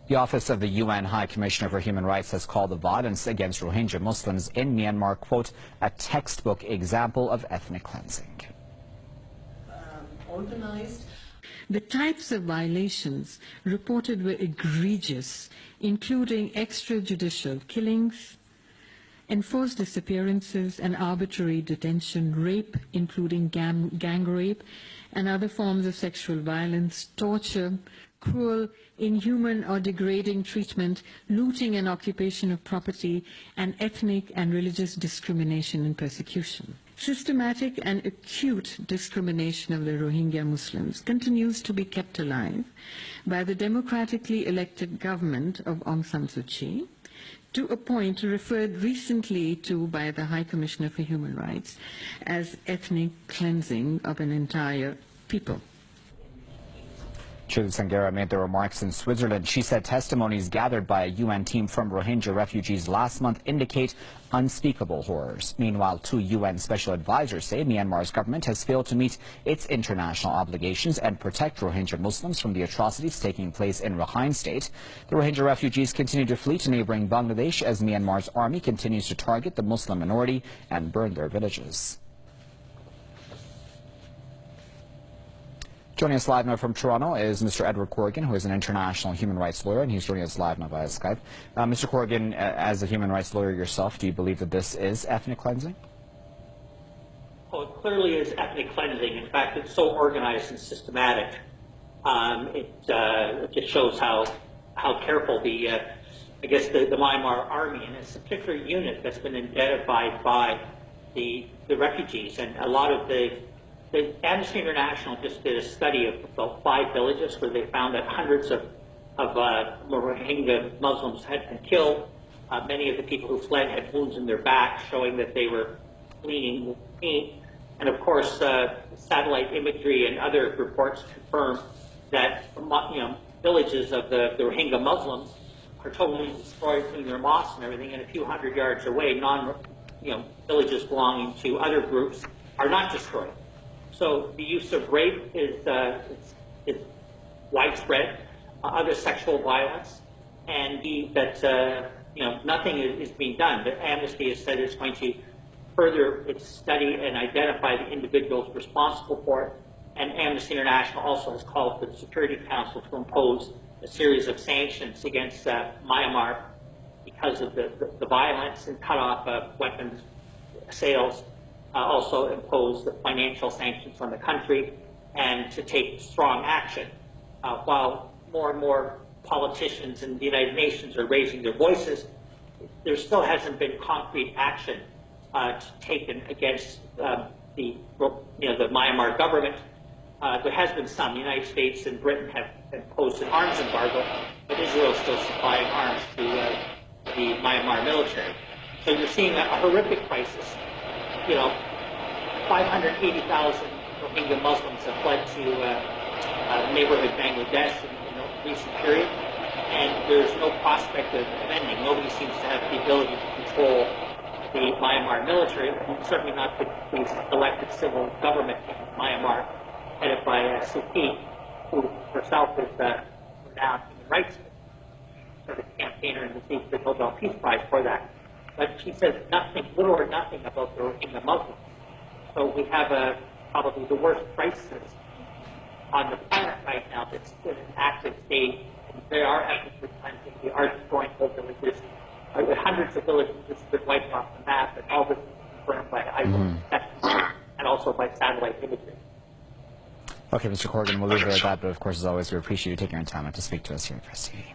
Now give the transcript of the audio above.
The Office of the UN High Commissioner for Human Rights has called the violence against Rohingya Muslims in Myanmar, quote, a textbook example of ethnic cleansing. The types of violations reported were egregious, including extrajudicial killings, enforced disappearances and arbitrary detention, rape, including gang rape, and other forms of sexual violence, torture, cruel, inhuman or degrading treatment, looting and occupation of property, and ethnic and religious discrimination and persecution. Systematic and acute discrimination of the Rohingya Muslims continues to be kept alive by the democratically elected government of Aung San Suu Kyi, to a point referred recently to by the High Commissioner for Human Rights as ethnic cleansing of an entire people. Jyoti Sanghera made the remarks in Switzerland. She said testimonies gathered by a UN team from Rohingya refugees last month indicate unspeakable horrors. Meanwhile, 2 UN special advisors say Myanmar's government has failed to meet its international obligations and protect Rohingya Muslims from the atrocities taking place in Rakhine State. The Rohingya refugees continue to flee to neighboring Bangladesh as Myanmar's army continues to target the Muslim minority and burn their villages. Joining us live now from Toronto is Mr. Edward Corrigan, who is an international human rights lawyer, and he's joining us live now via Skype. Mr. Corrigan, as a human rights lawyer yourself, do you believe that this is ethnic cleansing? Well, it clearly is ethnic cleansing. In fact, it's so organized and systematic. It just shows how careful the Myanmar army, and it's a particular unit that's been identified by the refugees, and a lot of the Amnesty International just did a study of about 5 villages where they found that hundreds of Rohingya Muslims had been killed. Many of the people who fled had wounds in their back, showing that they were bleeding with pain. And of course, satellite imagery and other reports confirm that villages of the Rohingya Muslims are totally destroyed, including their mosques and everything. And a few hundred yards away, villages belonging to other groups are not destroyed. So the use of rape is widespread, other sexual violence, and nothing is being done. But Amnesty has said it's going to further its study and identify the individuals responsible for it. And Amnesty International also has called for the Security Council to impose a series of sanctions against Myanmar because of the violence and cut off weapons sales. Also impose the financial sanctions on the country and to take strong action. While more and more politicians in the United Nations are raising their voices, there still hasn't been concrete action taken against the Myanmar government. There has been some. The United States and Britain have imposed an arms embargo, but Israel is still supplying arms to the Myanmar military. So you're seeing a horrific crisis. 580,000 Rohingya Muslims have fled to neighborhood Bangladesh in a recent period, and there's no prospect of ending. Nobody seems to have the ability to control the Myanmar military, and certainly not the elected civil government in Myanmar, headed by Suu Kyi, who herself is a renowned human rights campaigner and received the Nobel Peace Prize for that. But she says little or nothing about the Rohingya Muslims. So we have probably the worst crisis on the planet right now that's in an active stage. And there are ethnic cleansing. We are destroying whole villages. Hundreds of villages have been wiped off the map, and all this is confirmed by testimony and also by satellite imagery. Okay, Mr. Corrigan, we'll leave it at that, but of course, as always, we appreciate you taking your time out to speak to us here at Press TV.